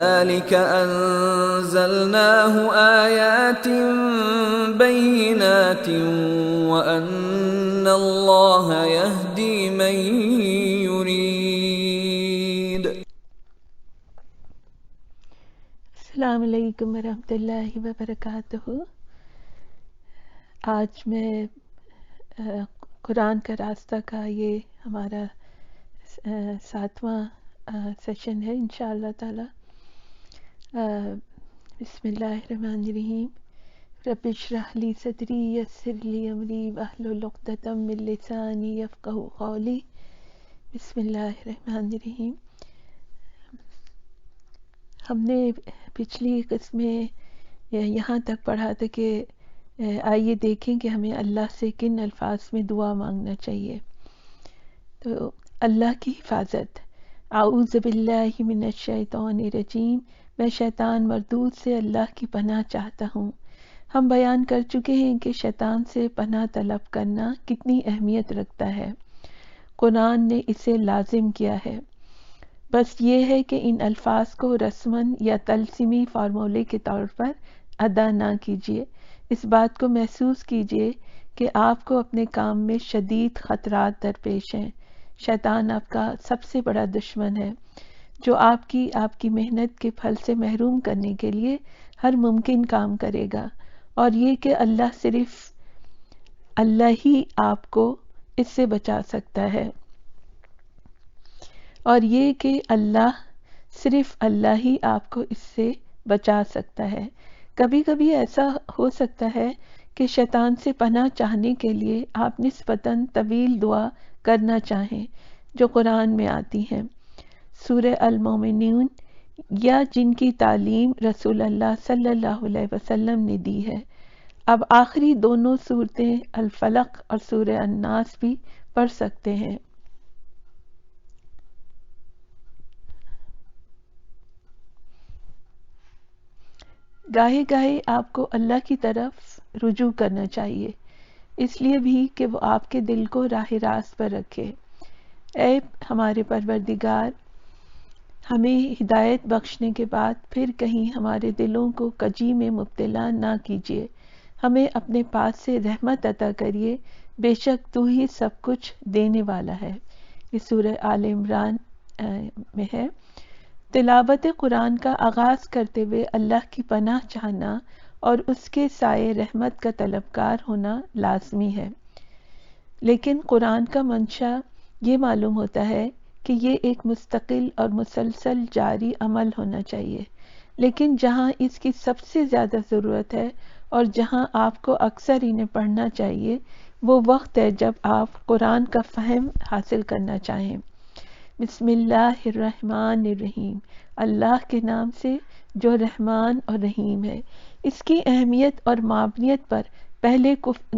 ذلك أنزلناه آيات بينات وأن الله يهدي من يريد. السلام علیکم ورحمۃ اللہ وبرکاتہ۔ آج میں قرآن کا راستہ کا یہ ہمارا 7واں سیشن ہے انشاءاللہ تعالی۔ بسم اللہ الرحمن الرحیم۔ رب اشرح لی صدری یسر لی امری واحلل عقدۃ من لسانی یفقہوا قولی۔ بسم اللہ الرحمن الرحیم۔ ہم نے پچھلی قسم میں یہاں تک پڑھا تھا کہ آئیے دیکھیں کہ ہمیں اللہ سے کن الفاظ میں دعا مانگنا چاہیے۔ تو اللہ کی حفاظت، اعوذ باللہ من الشیطان الرجیم، میں شیطان مردود سے اللہ کی پناہ چاہتا ہوں۔ ہم بیان کر چکے ہیں کہ شیطان سے پناہ طلب کرنا کتنی اہمیت رکھتا ہے۔ قرآن نے اسے لازم کیا ہے۔ بس یہ ہے کہ ان الفاظ کو رسماً یا طلسمی فارمولے کے طور پر ادا نہ کیجیے۔ اس بات کو محسوس کیجیے کہ آپ کو اپنے کام میں شدید خطرات درپیش ہیں۔ شیطان آپ کا سب سے بڑا دشمن ہے، جو آپ کی محنت کے پھل سے محروم کرنے کے لیے ہر ممکن کام کرے گا، اور یہ کہ اللہ ہی آپ کو اس سے بچا سکتا ہے، اور یہ کہ صرف اللہ ہی آپ کو اس سے بچا سکتا ہے۔ کبھی کبھی ایسا ہو سکتا ہے کہ شیطان سے پناہ چاہنے کے لیے آپ نسبتاً طویل دعا کرنا چاہیں جو قرآن میں آتی ہیں، سورہ المومنون، یا جن کی تعلیم رسول اللہ صلی اللہ علیہ وسلم نے دی ہے۔ اب آخری دونوں سورتیں الفلق اور سورہ الناس بھی پڑھ سکتے ہیں۔ گاہے گاہے آپ کو اللہ کی طرف رجوع کرنا چاہیے، اس لیے بھی کہ وہ آپ کے دل کو راہ راست پر رکھے۔ اے ہمارے پروردگار، ہمیں ہدایت بخشنے کے بعد پھر کہیں ہمارے دلوں کو کجی میں مبتلا نہ کیجیے، ہمیں اپنے پاس سے رحمت عطا کریے، بے شک تو ہی سب کچھ دینے والا ہے۔ یہ سورہ آل عمران میں ہے۔ تلاوت قرآن کا آغاز کرتے ہوئے اللہ کی پناہ چاہنا اور اس کے سائے رحمت کا طلبگار ہونا لازمی ہے، لیکن قرآن کا منشا یہ معلوم ہوتا ہے کہ یہ ایک مستقل اور مسلسل جاری عمل ہونا چاہیے، لیکن جہاں اس کی سب سے زیادہ ضرورت ہے اور جہاں آپ کو اکثر انہیں پڑھنا چاہیے، وہ وقت ہے جب آپ قرآن کا فہم حاصل کرنا چاہیں۔ بسم اللہ الرحمن الرحیم، اللہ کے نام سے جو رحمان اور رحیم ہے۔ اس کی اہمیت اور معانیت پر پہلے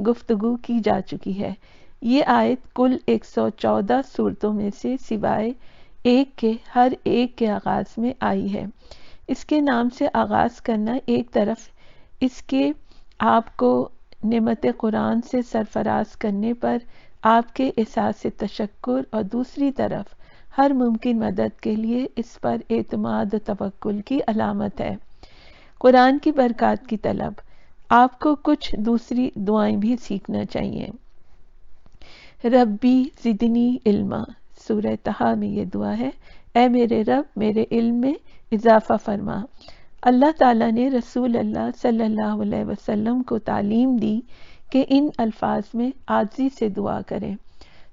گفتگو کی جا چکی ہے۔ یہ آیت کل 114 صورتوں میں سے سوائے ایک کے ہر ایک کے آغاز میں آئی ہے۔ اس کے نام سے آغاز کرنا ایک طرف اس کے آپ کو نعمت قرآن سے سرفراز کرنے پر آپ کے احساس تشکر، اور دوسری طرف ہر ممکن مدد کے لیے اس پر اعتماد و توکل کی علامت ہے۔ قرآن کی برکات کی طلب، آپ کو کچھ دوسری دعائیں بھی سیکھنا چاہیے۔ ربی زدنی علما، سورہ طٰہٰ میں یہ دعا ہے، اے میرے رب میرے علم میں اضافہ فرما۔ اللہ تعالیٰ نے رسول اللہ صلی اللہ علیہ وسلم کو تعلیم دی کہ ان الفاظ میں عاجزی سے دعا کریں،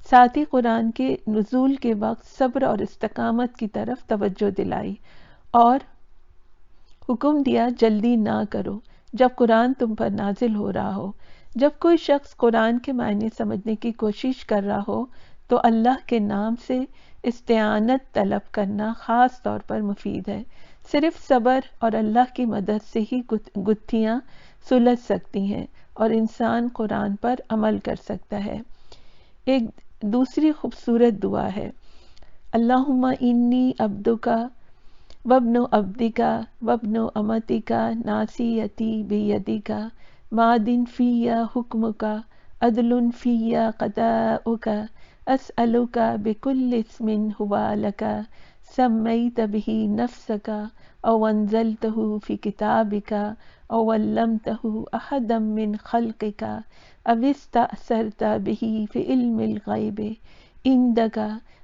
ساتھ ہی قرآن کے نزول کے وقت صبر اور استقامت کی طرف توجہ دلائی، اور حکم دیا جلدی نہ کرو جب قرآن تم پر نازل ہو رہا ہو۔ جب کوئی شخص قرآن کے معنی سمجھنے کی کوشش کر رہا ہو تو اللہ کے نام سے استعانت طلب کرنا خاص طور پر مفید ہے۔ صرف صبر اور اللہ کی مدد سے ہی گتھیاں سلجھ سکتی ہیں اور انسان قرآن پر عمل کر سکتا ہے۔ ایک دوسری خوبصورت دعا ہے، اللہم انی عبدک وابن عبدک وابن امتک ناصیتی بیدک ماض فی حکمک عدل فی قضاؤک اسألک بکل اسم ہو لک سمیت بہ نفسک او انزلتہ فی کتابک او علمتہ احدا من خلقک او استأثرت بہ فی علم الغیب عندک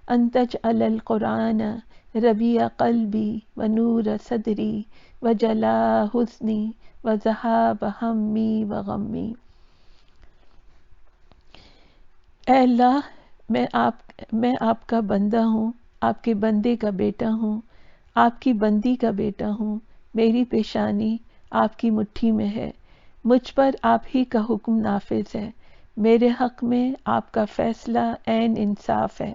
ان تجعل القرآن ربیع قلبی ونور صدری وجلاء حزنی وذہاب ہمی وغمی۔ اے اللہ، میں آپ کا بندہ ہوں، آپ کے بندے کا بیٹا ہوں، آپ کی بندی کا بیٹا ہوں، میری پیشانی آپ کی مٹھی میں ہے، مجھ پر آپ ہی کا حکم نافذ ہے، میرے حق میں آپ کا فیصلہ عین انصاف ہے۔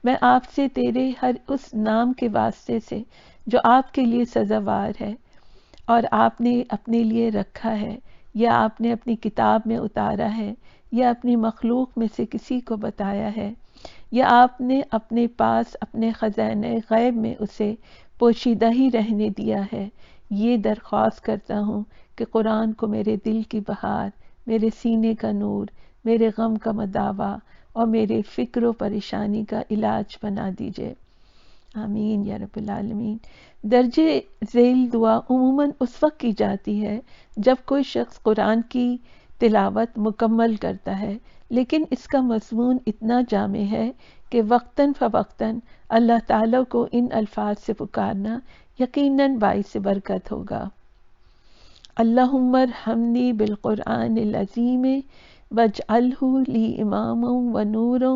میں آپ سے تیرے ہر اس نام کے واسطے سے جو آپ کے لیے سزاوار ہے اور آپ نے اپنے لیے رکھا ہے یا آپ نے اپنی کتاب میں اتارا ہے یا اپنی مخلوق میں سے کسی کو بتایا ہے یا آپ نے اپنے پاس اپنے خزانہ غیب میں اسے پوشیدہ ہی رہنے دیا ہے، یہ درخواست کرتا ہوں کہ قرآن کو میرے دل کی بہار، میرے سینے کا نور، میرے غم کا مداوا اور میرے فکر و پریشانی کا علاج بنا دیجئے، آمین یا رب العالمین۔ درجے ذیل دعا عموماً اس وقت کی جاتی ہے جب کوئی شخص قرآن کی تلاوت مکمل کرتا ہے، لیکن اس کا مضمون اتنا جامع ہے کہ وقتاً فوقتاً اللہ تعالیٰ کو ان الفاظ سے پکارنا یقیناً باعث برکت ہوگا۔ اللہم ارحمنی بالقرآن العظیم واجعلہ لی اماما ونورا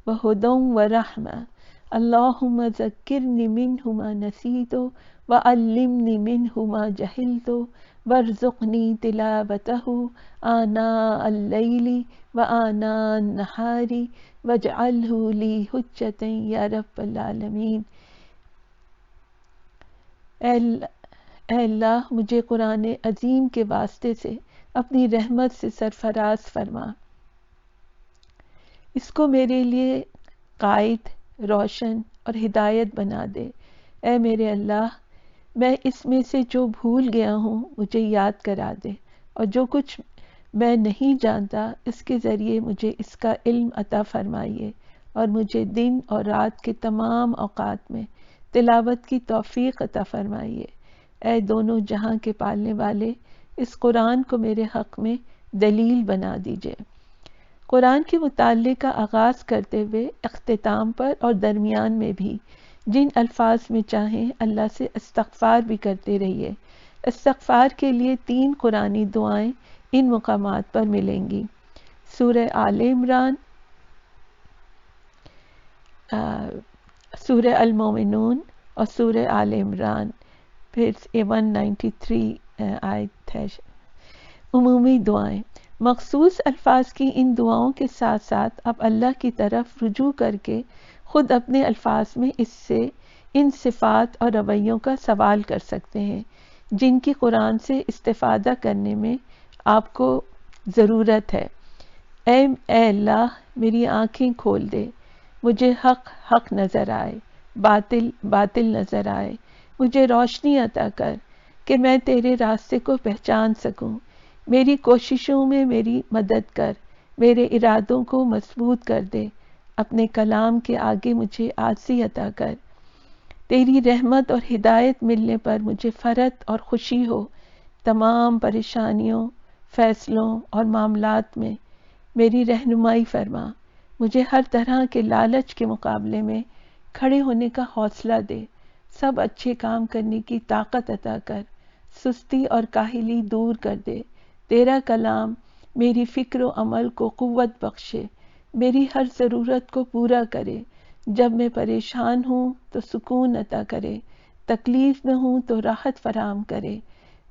وہدی ورحمہ، اللہم ذکرنی منہ ما نسیت وعلمنی منہ ما جہلت وارزقنی تلاوتہ آناء اللیل وآناء النہار واجعلہ لی حجۃ یا رب العالمین۔ اے اللہ، مجھے قرآن عظیم کے واسطے سے اپنی رحمت سے سرفراز فرما، اس کو میرے لیے قائد، روشن اور ہدایت بنا دے۔ اے میرے اللہ، میں اس میں سے جو بھول گیا ہوں مجھے یاد کرا دے، اور جو کچھ میں نہیں جانتا اس کے ذریعے مجھے اس کا علم عطا فرمائیے، اور مجھے دن اور رات کے تمام اوقات میں تلاوت کی توفیق عطا فرمائیے۔ اے دونوں جہاں کے پالنے والے، اس قرآن کو میرے حق میں دلیل بنا دیجئے۔ قرآن کے مطالعے کا آغاز کرتے ہوئے اختتام پر اور درمیان میں بھی جن الفاظ میں چاہیں اللہ سے استغفار بھی کرتے رہیے۔ استغفار کے لیے 3 قرآنی دعائیں ان مقامات پر ملیں گی: سورہ آل عمران، سورہ المومنون اور سورہ آل عمران، پھر 193 آیت ہے۔ عمومی دعائیں: مخصوص الفاظ کی ان دعاؤں کے ساتھ ساتھ آپ اللہ کی طرف رجوع کر کے خود اپنے الفاظ میں اس سے ان صفات اور رویوں کا سوال کر سکتے ہیں جن کی قرآن سے استفادہ کرنے میں آپ کو ضرورت ہے۔ اے اللہ، میری آنکھیں کھول دے، مجھے حق حق نظر آئے، باطل باطل نظر آئے، مجھے روشنی عطا کر کہ میں تیرے راستے کو پہچان سکوں، میری کوششوں میں میری مدد کر، میرے ارادوں کو مضبوط کر دے، اپنے کلام کے آگے مجھے عاجزی عطا کر۔ تیری رحمت اور ہدایت ملنے پر مجھے فرحت اور خوشی ہو، تمام پریشانیوں، فیصلوں اور معاملات میں میری رہنمائی فرما، مجھے ہر طرح کے لالچ کے مقابلے میں کھڑے ہونے کا حوصلہ دے، سب اچھے کام کرنے کی طاقت عطا کر، سستی اور کاہلی دور کر دے، تیرا کلام میری فکر و عمل کو قوت بخشے، میری ہر ضرورت کو پورا کرے، جب میں پریشان ہوں تو سکون عطا کرے، تکلیف میں ہوں تو راحت فراہم کرے،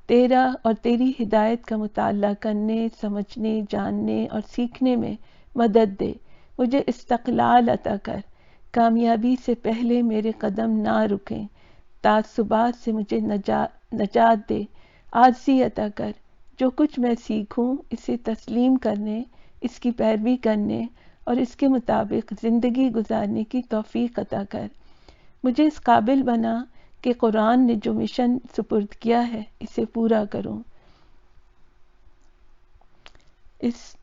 تیرا اور تیری ہدایت کا مطالعہ کرنے، سمجھنے، جاننے اور سیکھنے میں مدد دے، مجھے استقلال عطا کر، کامیابی سے پہلے میرے قدم نہ رکیں، تعصبات سے مجھے نجات دے، عاجزی عطا کر، جو کچھ میں سیکھوں اسے تسلیم کرنے، اس کی پیروی کرنے اور اس کے مطابق زندگی گزارنے کی توفیق عطا کر، مجھے اس قابل بنا کہ قرآن نے جو مشن سپرد کیا ہے اسے پورا کروں۔ اس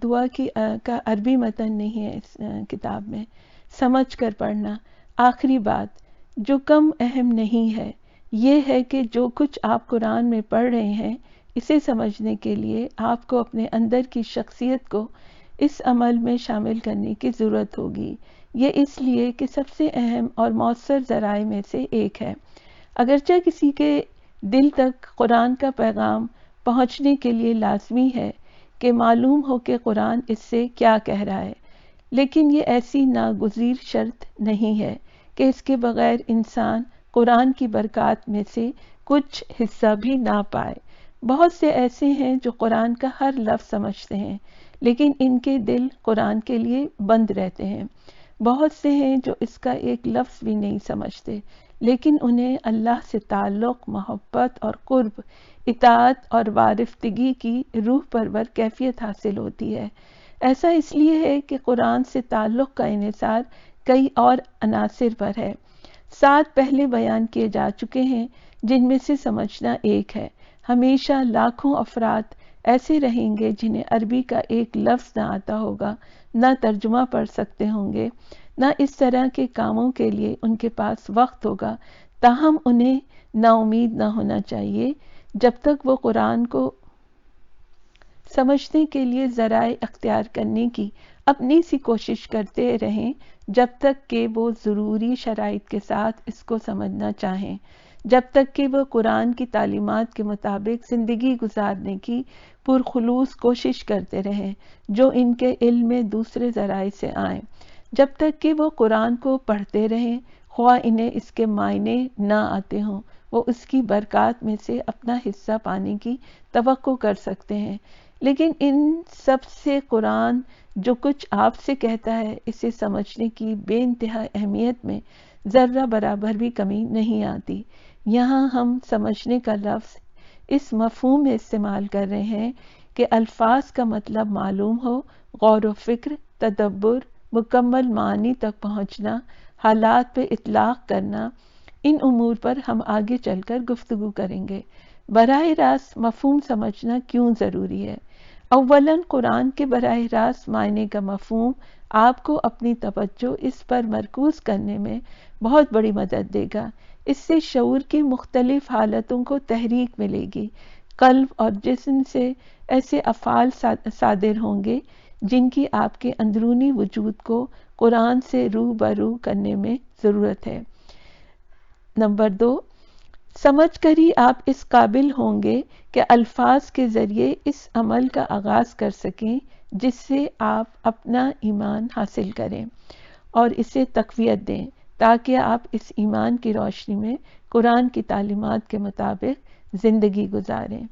دعا کا عربی متن نہیں ہے اس کتاب میں، سمجھ کر پڑھنا۔ آخری بات جو کم اہم نہیں ہے، یہ ہے کہ جو کچھ آپ قرآن میں پڑھ رہے ہیں اسے سمجھنے کے لیے آپ کو اپنے اندر کی شخصیت کو اس عمل میں شامل کرنے کی ضرورت ہوگی۔ یہ اس لیے کہ سب سے اہم اور مؤثر ذرائع میں سے ایک ہے۔ اگرچہ کسی کے دل تک قرآن کا پیغام پہنچنے کے لیے لازمی ہے کہ معلوم ہو کہ قرآن اس سے کیا کہہ رہا ہے، لیکن یہ ایسی ناگزیر شرط نہیں ہے کہ اس کے بغیر انسان قرآن کی برکات میں سے کچھ حصہ بھی نہ پائے۔ بہت سے ایسے ہیں جو قرآن کا ہر لفظ سمجھتے ہیں لیکن ان کے دل قرآن کے لیے بند رہتے ہیں۔ بہت سے ہیں جو اس کا ایک لفظ بھی نہیں سمجھتے لیکن انہیں اللہ سے تعلق، محبت اور قرب، اطاعت اور وارفتگی کی روح پرور کیفیت حاصل ہوتی ہے۔ ایسا اس لیے ہے کہ قرآن سے تعلق کا انحصار کئی اور عناصر پر ہے۔ 7 پہلے بیان کیے جا چکے ہیں جن میں سے سمجھنا ایک ہے۔ ہمیشہ لاکھوں افراد ایسے رہیں گے جنہیں عربی کا ایک لفظ نہ آتا ہوگا، نہ ترجمہ پڑھ سکتے ہوں گے، نہ اس طرح کے کاموں کے لیے ان کے پاس وقت ہوگا۔ تاہم انہیں نا امید نہ ہونا چاہیے جب تک وہ قرآن کو سمجھنے کے لیے ذرائع اختیار کرنے کی اپنی سی کوشش کرتے رہیں، جب تک کہ وہ ضروری شرائط کے ساتھ اس کو سمجھنا چاہیں، جب تک کہ وہ قرآن کی تعلیمات کے مطابق زندگی گزارنے کی پرخلوص کوشش کرتے رہیں جو ان کے علم میں دوسرے ذرائع سے آئیں، جب تک کہ وہ قرآن کو پڑھتے رہیں خواہ انہیں اس کے معنی نہ آتے ہوں، وہ اس کی برکات میں سے اپنا حصہ پانے کی توقع کر سکتے ہیں۔ لیکن ان سب سے قرآن جو کچھ آپ سے کہتا ہے اسے سمجھنے کی بے انتہا اہمیت میں ذرہ برابر بھی کمی نہیں آتی۔ یہاں ہم سمجھنے کا لفظ اس مفہوم میں استعمال کر رہے ہیں کہ الفاظ کا مطلب معلوم ہو، غور و فکر، تدبر، مکمل معنی تک پہنچنا، حالات پہ اطلاق کرنا، ان امور پر ہم آگے چل کر گفتگو کریں گے۔ براہ راست مفہوم سمجھنا کیوں ضروری ہے؟ اولاً قرآن کے براہ راست معنی کا مفہوم آپ کو اپنی توجہ اس پر مرکوز کرنے میں بہت بڑی مدد دے گا۔ اس سے شعور کی مختلف حالتوں کو تحریک ملے گی، قلب اور جسم سے ایسے افعال صادر ہوں گے جن کی آپ کے اندرونی وجود کو قرآن سے روبرو کرنے میں ضرورت ہے۔ نمبر 2، سمجھ کر ہی آپ اس قابل ہوں گے کہ الفاظ کے ذریعے اس عمل کا آغاز کر سکیں جس سے آپ اپنا ایمان حاصل کریں اور اسے تقویت دیں تاکہ آپ اس ایمان کی روشنی میں قرآن کی تعلیمات کے مطابق زندگی گزاریں۔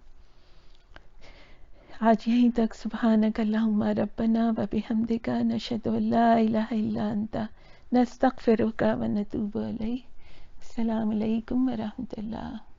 آج یہیں تک۔ سبحانک اللہم ربنا و بحمدک، نشہد ان لا الہ الا انت، نستغفرک و نتوب الیک۔ السلام علیکم ورحمۃ اللہ۔